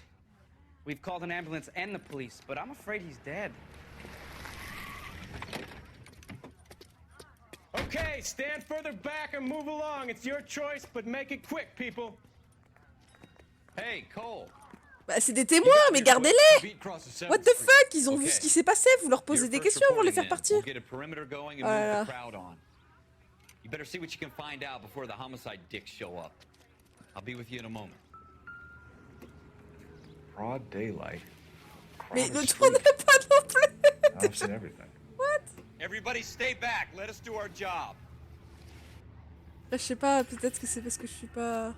Speaker 13: We've called an ambulance and the police, but I'm afraid he's dead.
Speaker 16: Okay, stand further back and move along. It's your choice, but make it quick, people.
Speaker 4: Hey, Cole.
Speaker 1: Bah c'est des témoins, mais gardez-les! What the fuck? Ils ont vu ce qui s'est passé, vous leur posez des questions avant de les faire partir. Voilà.
Speaker 4: You better see what you can find out before the homicide dicks show up. I'll be with you in a moment.
Speaker 7: Broad daylight.
Speaker 1: Mais ne tournez pas non plus!
Speaker 7: I've seen everything.
Speaker 1: What?
Speaker 4: Everybody stay back. Let us do our job.
Speaker 1: Là, je sais pas, peut-être que c'est parce que je suis pas...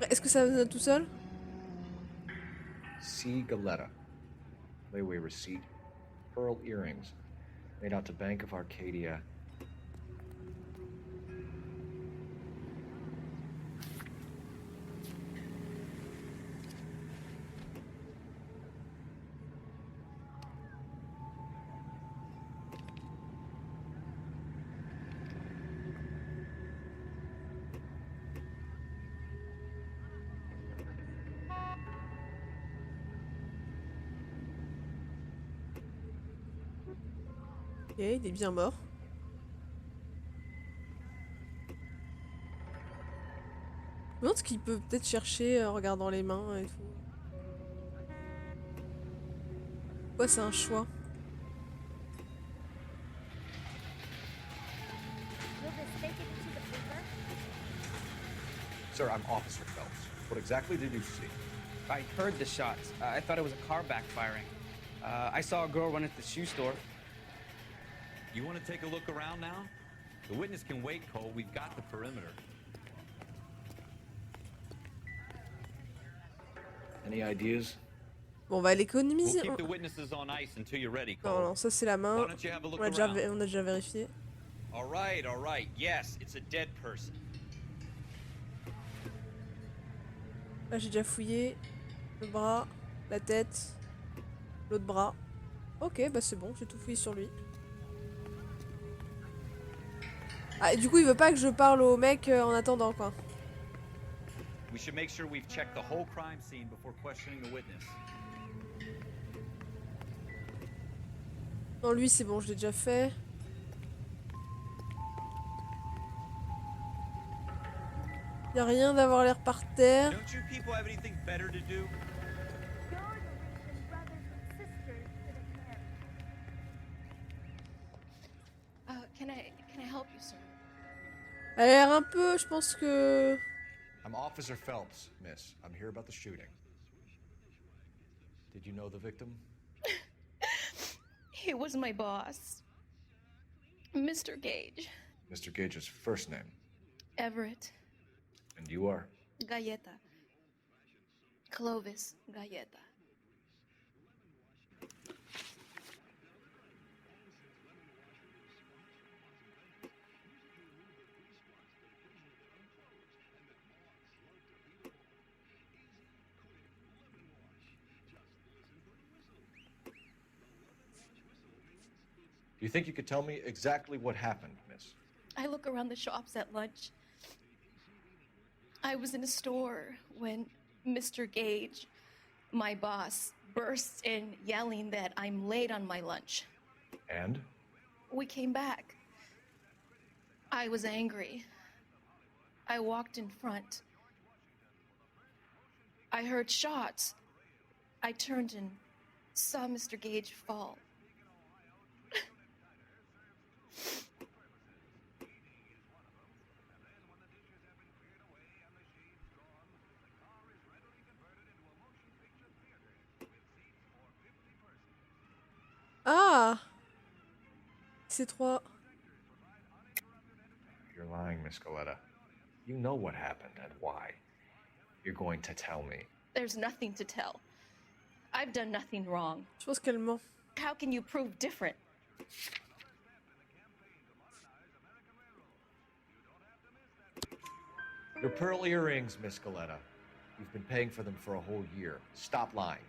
Speaker 1: Est-ce que ça va tout seul?
Speaker 7: C. Galetta. Layaway receipt. Pearl earrings. Made out to Bank of Arcadia.
Speaker 1: Ok, il est bien mort. Je me demande ce qu'il peut peut-être chercher en regardant les mains et tout. Ouais, c'est un choix.
Speaker 7: Sir, I'm Officer Phelps. What exactly did you see?
Speaker 13: I heard the shots. I thought it was a car backfiring. I saw a girl run at the shoe store.
Speaker 4: You want to take a look around now? The witness can wait, Cole. We've got the perimeter.
Speaker 7: Any ideas?
Speaker 1: Bon, on va
Speaker 4: We'll
Speaker 1: l'économiser.
Speaker 4: keep the witnesses on ice until you're ready,
Speaker 1: Non,
Speaker 4: Cole.
Speaker 1: non, ça c'est la main.
Speaker 4: Why don't you have a look
Speaker 1: On a
Speaker 4: around?
Speaker 1: déjà vérifié.
Speaker 5: All right, all right. Yes, it's a dead person.
Speaker 1: Là, j'ai déjà fouillé. Le bras, la tête, l'autre bras. Ok, bah c'est bon, j'ai tout fouillé sur lui. Ah, et du coup, il veut pas que je parle au mec en attendant, quoi.
Speaker 5: We should make sure we've checked the whole crime scene before questioning the witness.
Speaker 1: Non, lui, c'est bon, je l'ai déjà fait. Y a rien d'avoir l'air par terre.
Speaker 5: Don't you people have anything better to do?
Speaker 17: Can I help you, sir?
Speaker 1: Elle a l'air un peu, je pense que...
Speaker 7: I'm Officer Phelps, miss. I'm here about the shooting. Did you know the victim?
Speaker 17: He was my boss, Mr. Gage.
Speaker 7: Mr. Gage's first name.
Speaker 17: Everett.
Speaker 7: And you are?
Speaker 17: Galleta. Clovis Galleta.
Speaker 7: Do you think you could tell me exactly what happened, miss?
Speaker 17: I look around the shops at lunch. I was in a store when Mr. Gage, my boss, bursts in yelling that I'm late on my lunch.
Speaker 7: And?
Speaker 17: We came back. I was angry. I walked in front. I heard shots. I turned and saw Mr. Gage fall.
Speaker 1: Ah! C'est trois.
Speaker 7: You're lying, Miss Galleta. You know what happened and why. You're going to tell me.
Speaker 17: There's nothing to tell. I've done nothing wrong.
Speaker 1: Je pense qu'elle ment.
Speaker 17: How can you prove different?
Speaker 7: Your pearl earrings, Miss Galleta. You've been paying for them for a whole year. Stop lying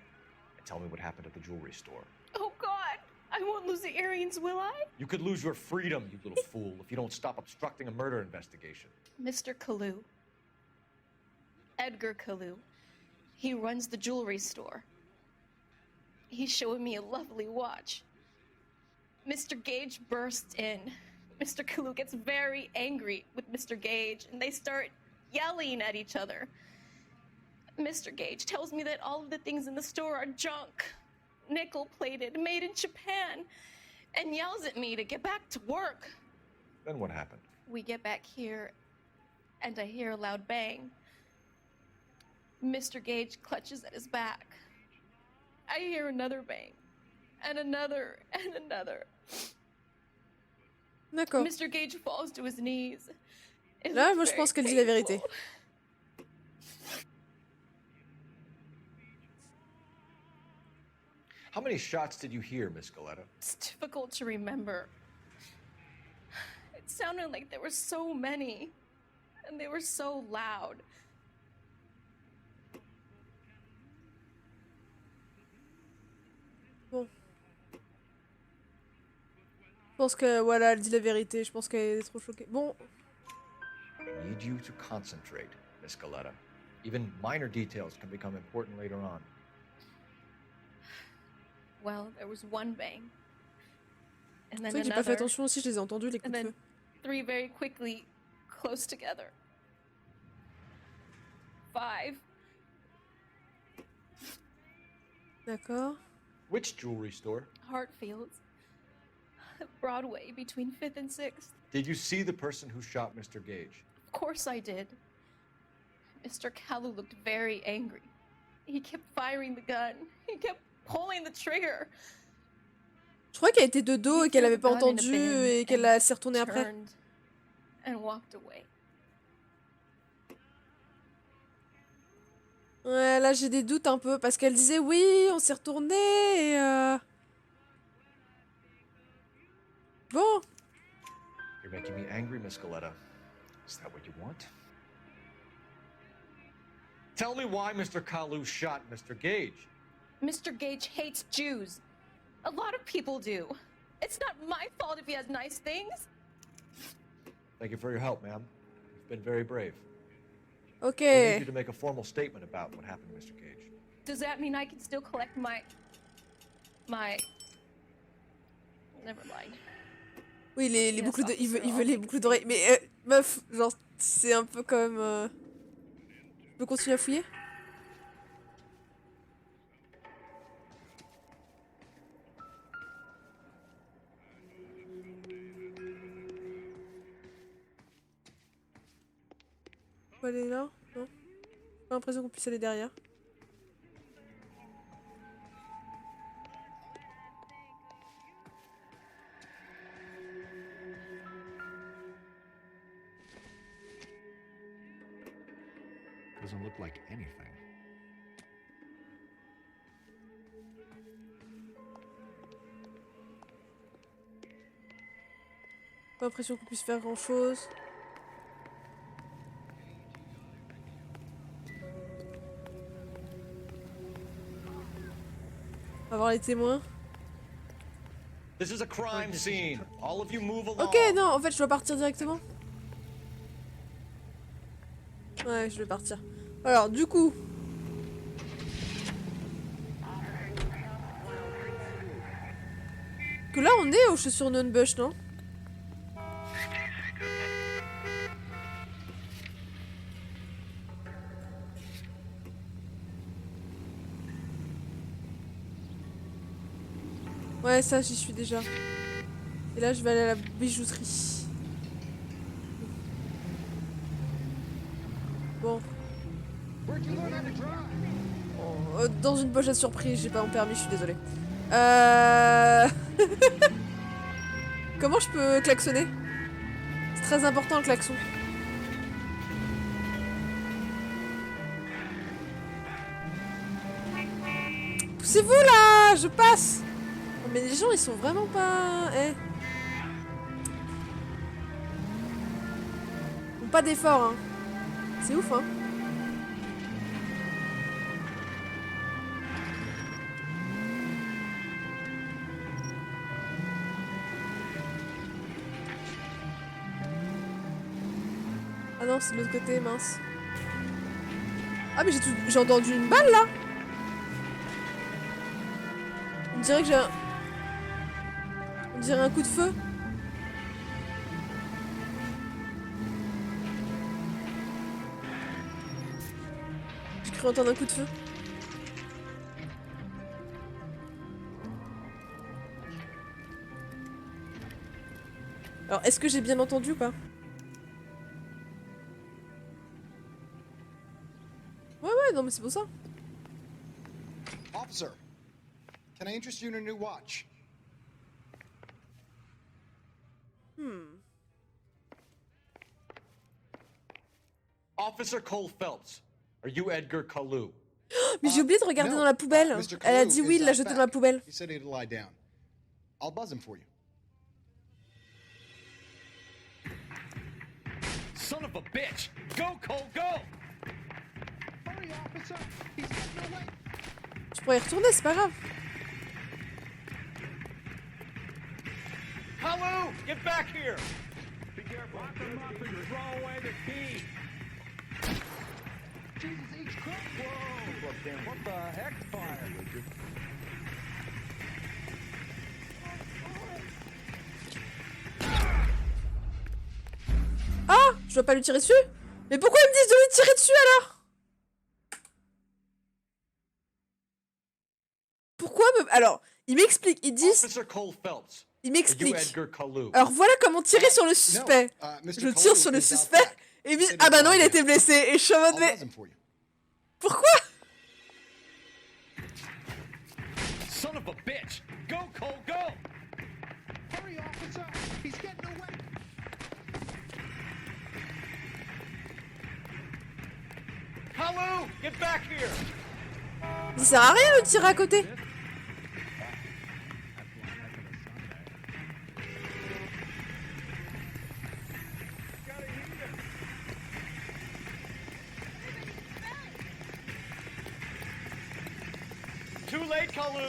Speaker 7: and tell me what happened at the jewelry store.
Speaker 17: Oh, God! I won't lose the earrings, will I?
Speaker 7: You could lose your freedom, you little fool, if you don't stop obstructing a murder investigation.
Speaker 17: Mr. Kalu. Edgar Kalu. He runs the jewelry store. He's showing me a lovely watch. Mr. Gage bursts in. Mr. Kalu gets very angry with Mr. Gage, and they start yelling at each other. Mr. Gage tells me that all of the things in the store are junk, nickel-plated, made in Japan, and yells at me to get back to work.
Speaker 7: Then what happened?
Speaker 17: We get back here, and I hear a loud bang. Mr. Gage clutches at his back. I hear another bang, and another, and another.
Speaker 1: D'accord.
Speaker 17: Mr. Gage falls to his knees. It
Speaker 1: Là,
Speaker 17: looks
Speaker 1: moi, je
Speaker 17: very
Speaker 1: pense qu'elle dit la vérité.
Speaker 17: painful.
Speaker 7: How many shots did you hear, Miss Galleta?
Speaker 17: It's difficult to remember. It sounded like there were so many, and they were so loud.
Speaker 1: Bon. Je pense que, voilà, elle dit la vérité. Je pense qu'elle est trop choquée. Bon.
Speaker 7: I need you to concentrate, Miss Galleta. Even minor details can become important later on.
Speaker 17: Well, there was one bang. And
Speaker 1: C'est
Speaker 17: then
Speaker 1: vrai que j'ai pas fait
Speaker 17: another.
Speaker 1: attention aussi, je les ai entendus, les coups
Speaker 17: And
Speaker 1: de
Speaker 17: then
Speaker 1: feu.
Speaker 17: three very quickly, close together. 5.
Speaker 1: D'accord.
Speaker 7: Which jewelry store?
Speaker 17: Hartfield's. Broadway, between 5th and 6th.
Speaker 7: Did you see the person who shot Mr. Gage?
Speaker 17: Of course I did. Mr. Kalu looked very angry. He kept firing the gun. He kept pulling the trigger.
Speaker 1: Je crois qu'elle était de dos et qu'elle avait pas
Speaker 17: He threw the gun in a
Speaker 1: entendu
Speaker 17: bin
Speaker 1: et qu'elle s'est retournée après.
Speaker 17: turned and walked away.
Speaker 1: Ouais, là j'ai des doutes un peu parce qu'elle disait oui, on s'est retourné et bon.
Speaker 7: You're making me angry, Miss Galetta. Is that what you want? Tell me why Mr. Kalu shot Mr. Gage.
Speaker 17: Mr. Gage hates Jews. A lot of people do. It's not my fault if he has nice things.
Speaker 7: Thank you for your help, ma'am. You've been very brave.
Speaker 1: Okay.
Speaker 7: We need you to make a formal statement about what happened to Mr. Gage.
Speaker 17: Does that mean I can still collect my... Never mind.
Speaker 1: Oui, les boucles de... il veut les boucles d'oreilles. Mais meuf, genre, c'est un peu comme... Je peux continuer à fouiller? On peut aller là? Non? J'ai pas l'impression qu'on puisse aller derrière.
Speaker 10: Doesn't look like anything.
Speaker 1: Pas l'impression qu'on puisse faire grand chose. On va voir les témoins.
Speaker 15: This is a crime scene. All of you move along.
Speaker 1: Ok, non, en fait, je dois partir directement. Ouais, je vais partir. Alors, du coup... Que là, on est aux chaussures non-bush, non? Ouais, ça, j'y suis déjà. Et là, je vais aller à la bijouterie. Bon. Oh, dans une poche à surprise, j'ai pas mon permis, je suis désolée. Comment je peux klaxonner? C'est très important le klaxon. Poussez-vous là, je passe. Oh, mais les gens ils sont vraiment pas... Eh. Ils ont pas d'effort hein. C'est ouf hein. Ah non, c'est de l'autre côté, mince. Ah mais j'ai entendu une balle là. On dirait que j'ai un... On dirait un coup de feu. J'ai cru entendre un coup de feu. Alors, est-ce que j'ai bien entendu ou pas? Ouais, non mais c'est pour ça.
Speaker 18: Officer, can I interest you in a new watch?
Speaker 15: Officer Cole Phelps, are you Edgar Kalu?
Speaker 1: Mais j'ai oublié de regarder dans la poubelle. Elle a dit oui, il l'a jeté dans la poubelle.
Speaker 18: He said he'd lie down. I'll buzz him for you.
Speaker 15: Son of a bitch! Go, Cole, go!
Speaker 18: Hurry, officer! He's getting away!
Speaker 1: Je pourrais y retourner, c'est pas grave.
Speaker 15: Kalu, get back here!
Speaker 16: Be careful. Lock them up and throw away the key.
Speaker 18: Jesus H. Christ!
Speaker 16: Whoa! What the heck, fire?
Speaker 1: Ah, je dois pas lui tirer dessus? Mais pourquoi ils me disent de lui tirer dessus alors? Pourquoi me... Alors, ils m'expliquent, ils disent... Ils m'expliquent. Alors voilà comment tirer sur le suspect. Je tire sur le suspect et ils me disent ah bah non il a été blessé et je suis en mode mais... Pourquoi?
Speaker 15: Son of a bitch! Go, Cole, go!
Speaker 18: Hurry, officer! He's getting away!
Speaker 15: Get back here!
Speaker 1: Ça sert à rien de tirer à côté.
Speaker 15: Too late, Kalu!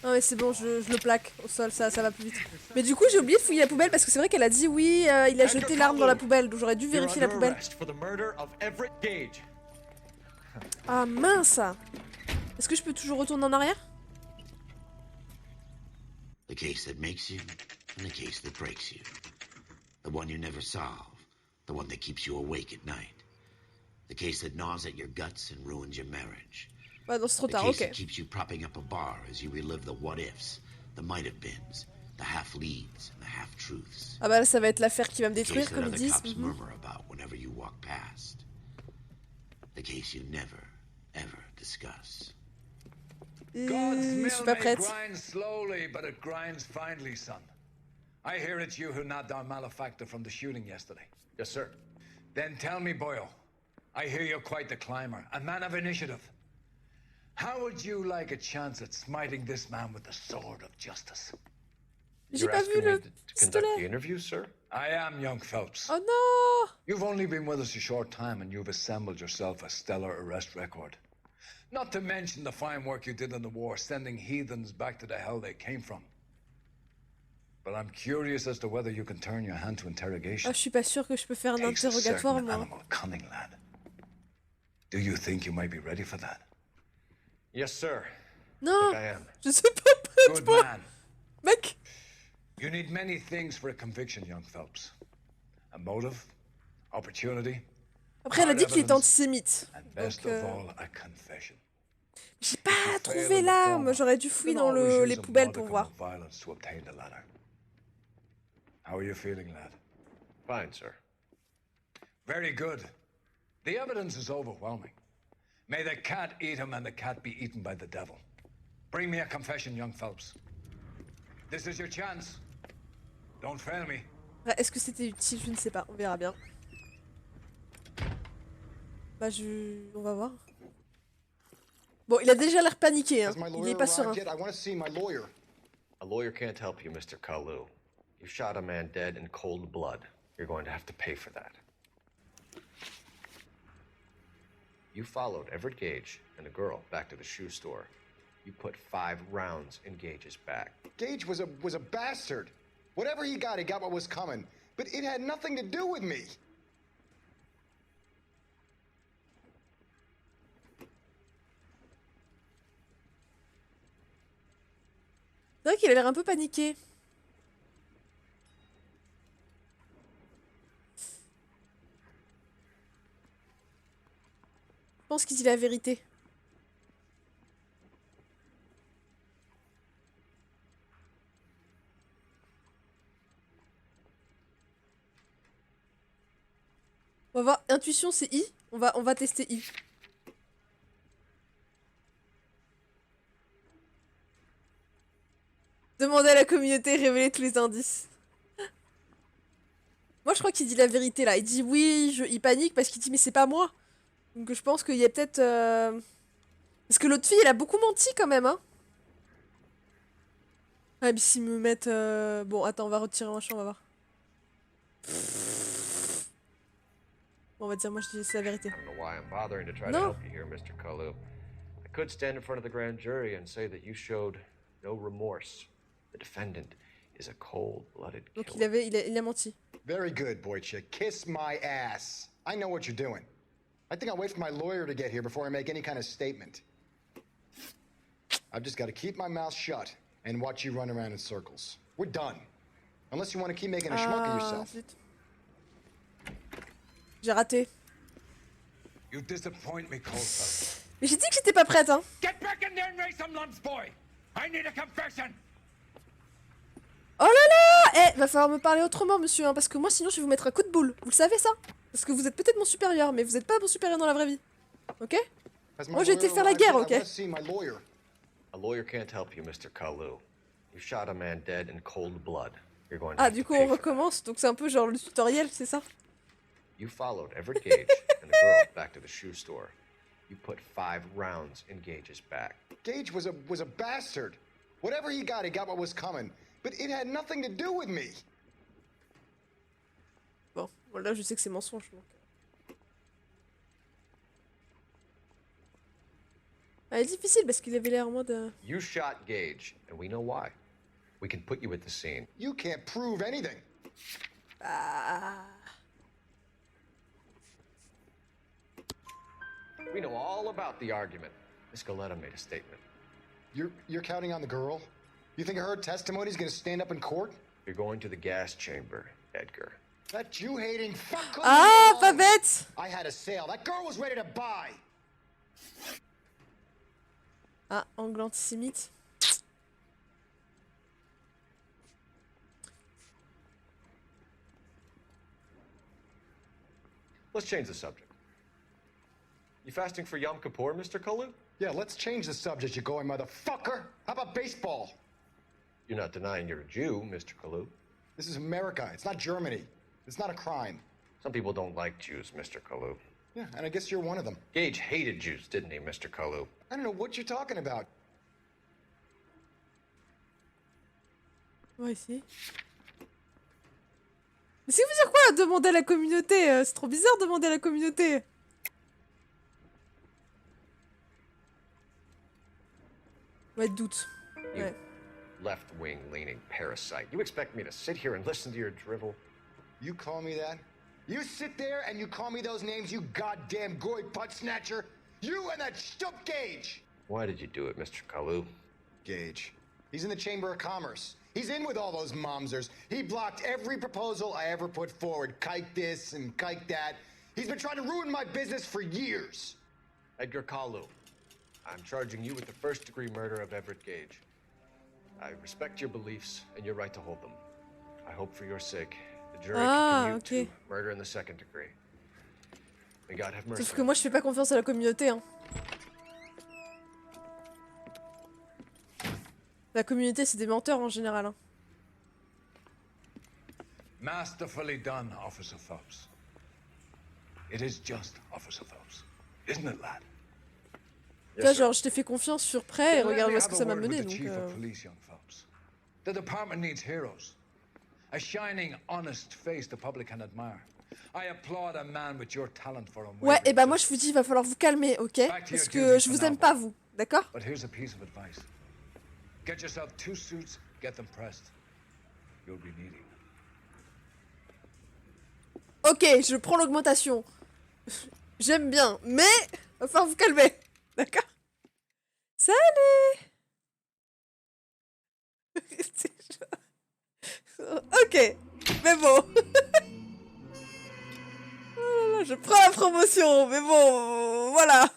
Speaker 1: Non mais c'est bon, je le plaque au sol, ça va plus vite. Mais du coup j'ai oublié de fouiller la poubelle parce que c'est vrai qu'elle a dit oui, il a jeté l'arme dans la poubelle, donc j'aurais dû vérifier la poubelle. Ah mince! Est-ce que je peux toujours retourner en arrière?
Speaker 14: The case that makes you, and the case that breaks you. The one you never solve, the one that keeps you awake at night. The case that gnaws at your guts and ruins your marriage.
Speaker 1: Ouais, non, c'est trop tard,
Speaker 14: The case
Speaker 1: ok.
Speaker 14: that keeps you propping up a bar as you relive the what-ifs, the might-have-beens, the half-leads, and the half-truths.
Speaker 1: Ah bah là ça va être l'affaire qui va me
Speaker 14: The case
Speaker 1: détruire
Speaker 14: that
Speaker 1: comme ils
Speaker 14: other
Speaker 1: disent.
Speaker 14: cops murmur about whenever you walk past. The case you never, ever discuss.
Speaker 1: Je suis pas prête.
Speaker 19: Grinds slowly, but it grinds finely, son. I hear it's you who nabbed our malefactor from the shooting yesterday.
Speaker 7: Yes, sir.
Speaker 19: Then tell me, Boyle, I hear you're quite the climber, a man of initiative. How would you like a chance at smiting this man with the sword of justice?
Speaker 1: J'ai pas vu le pistolet.
Speaker 7: Interview, sir?
Speaker 19: I am, young Phelps.
Speaker 1: Oh non!
Speaker 19: You've only been with us a short time and you've assembled yourself a stellar arrest record. Not to mention the fine work you did in the war, sending heathens back to the hell they came from. But I'm curious as to whether you can turn your hand to interrogation.
Speaker 1: Ah, je suis pas sûre que je peux faire un interrogatoire, moi.
Speaker 19: Animal cunning, lad. Do you think you might be ready for that?
Speaker 7: Yes, sir.
Speaker 1: Non,
Speaker 7: I am.
Speaker 1: je suis pas prête,
Speaker 19: Good
Speaker 1: moi.
Speaker 19: man.
Speaker 1: Mec.
Speaker 19: You need many things for a conviction, young Phelps. A motive, opportunity.
Speaker 1: Après, elle a dit qu'il était antisémite.
Speaker 19: Best
Speaker 1: Donc,
Speaker 19: of all, a confession.
Speaker 1: j'ai pas trouvé l'arme. J'aurais dû fouiller dans les poubelles pour voir.
Speaker 19: Violence to obtain the latter. How are you feeling, lad?
Speaker 7: Fine, sir.
Speaker 19: Very good. The evidence is overwhelming. May the cat eat him and the cat be eaten by the devil. Bring me a confession, young Phelps. This is your chance. Don't fail me.
Speaker 1: Est-ce que c'était utile? Je ne sais pas. On verra bien. Bah, on va voir. Bon, il a déjà l'air paniqué, hein. Il est pas serein.
Speaker 7: A lawyer can't help you, Mr. Kalu. You shot a man dead in cold blood. You're going to have to pay for that. You followed Everett Gage and the girl back to the shoe store. You put 5 rounds in Gage's back.
Speaker 20: Gage was a bastard. Whatever he got what was coming. But it had nothing to do with me.
Speaker 1: C'est vrai qu'il a l'air un peu paniqué. Je pense qu'il dit la vérité. On va voir. Intuition, c'est I. On va tester I. Demandez à la communauté, révéler tous les indices. Moi, je crois qu'il dit la vérité, là. Il dit oui, il panique parce qu'il dit mais c'est pas moi. Donc je pense qu'il y a peut-être... Parce que l'autre fille, elle a beaucoup menti quand même, hein. Ah, mais s'ils me mettent... Bon, attends, on va retirer un machin, on va voir. Bon, on va dire, moi, je dis c'est la vérité.
Speaker 7: I don't know why I'm bothering to try
Speaker 1: No.
Speaker 7: to help you here, Mr. Kalu. I could stand in front of the grand jury and say that you showed no remorse. The defendant is a cold-blooded killer.
Speaker 1: Donc il a menti.
Speaker 20: Very good, boy chick. Kiss my ass. I know what you're doing. I think I'll wait for my lawyer to get here before I make any kind of statement. I've just got to keep my mouth shut and watch you run around in circles. We're done. Unless you want to keep making a schmuck of yourself.
Speaker 1: Zut. J'ai raté.
Speaker 19: You disappoint me, Coldfell.
Speaker 1: Mais j'ai dit que j'étais pas prête, hein.
Speaker 19: Get back in there and raise some lumps, boy. I need a confession.
Speaker 1: Oh là là! Eh, va falloir me parler autrement, monsieur, hein, parce que moi, sinon, je vais vous mettre un coup de boule. Vous le savez, ça? Parce que vous êtes peut-être mon supérieur, mais vous êtes pas mon supérieur dans la vraie vie. Ok? Moi, j'ai été faire la guerre, ok?
Speaker 7: A lawyer can't help you, Mr. Kalu. You shot a man dead in cold blood. You're going to
Speaker 1: Ah,
Speaker 7: have
Speaker 1: du
Speaker 7: to
Speaker 1: coup,
Speaker 7: pay
Speaker 1: on
Speaker 7: for that.
Speaker 1: recommence. Donc, c'est un peu genre le tutoriel, c'est ça?
Speaker 7: You followed Everett Gage and the girl back to the shoe store. You put 5 rounds in Gage's back.
Speaker 20: Gage was a bastard. Whatever he got what was coming. But it had nothing to do with me.
Speaker 1: Bon, là, je sais que c'est mensonge. Donc. Ah, elle est difficile parce qu'il avait l'air en mode...
Speaker 7: You shot Gage, and we know why. We can put you at the scene.
Speaker 20: You can't prove anything.
Speaker 1: Ah...
Speaker 7: We know all about the argument. Miss Galetta made a statement.
Speaker 20: You're counting on the girl? You think her testimony's gonna stand up in court?
Speaker 7: You're going to the gas chamber, Edgar.
Speaker 20: That Jew-hating fuck.
Speaker 1: Ah, pas bête!
Speaker 20: I had a sale. That girl was ready to buy.
Speaker 1: Ah, angle antisémite.
Speaker 7: Let's change the subject. You fasting for Yom Kippur, Mr. Kalu?
Speaker 20: Yeah, let's change the subject, you going motherfucker. How about baseball?
Speaker 7: You're not denying you're a Jew, Mr. Kalu.
Speaker 20: This is America. It's not Germany. It's not a crime.
Speaker 7: Some people don't like Jews, Mr. Kalu.
Speaker 20: Yeah, and I guess you're one of them.
Speaker 7: Gage hated Jews, didn't he, Mr. Kalu?
Speaker 20: I don't know what you're talking about.
Speaker 1: Ouais, si. Mais c'est vous dire quoi, demander à la communauté? C'est trop bizarre de demander à la communauté. Ouais, doute. Ouais.
Speaker 7: Left-wing leaning parasite. You expect me to sit here and listen to your drivel?
Speaker 20: You call me that? You sit there and you call me those names, you goddamn goy putt snatcher? You and that stump Gage!
Speaker 7: Why did you do it, Mr. Kalu?
Speaker 20: Gage. He's in the Chamber of Commerce. He's in with all those momsers. He blocked every proposal I ever put forward. Kike this and kike that. He's been trying to ruin my business for years.
Speaker 7: Edgar Kalu, I'm charging you with the first-degree murder of Everett Gage. I respect your beliefs and your right to hold them. I hope for your sake the jury can commute to murder in the second degree. May God have mercy.
Speaker 1: Sauf que moi je fais pas confiance à la communauté, hein. La communauté c'est des menteurs en général, hein.
Speaker 19: Masterfully done, Officer Phelps. It is just, Officer Phelps. Isn't it, lad?
Speaker 1: Tu vois, genre je t'ai fait confiance sur prêt et regarde où est-ce que ça m'a mené, donc...
Speaker 19: The department needs heroes. A shining, honest face the public can admire. I applaud a man with your talent for a
Speaker 1: Ouais, et bah moi je vous dis, il va falloir vous calmer, ok? Parce que je vous aime pas, vous, d'accord?
Speaker 19: But here's a piece of advice. Get yourself 2 suits, get them pressed. You'll be needing.
Speaker 1: Ok, je prends l'augmentation. J'aime bien, mais... va falloir vous calmer, d'accord? Salut! Ok, mais bon. Oh là là, je prends la promotion, mais bon, voilà.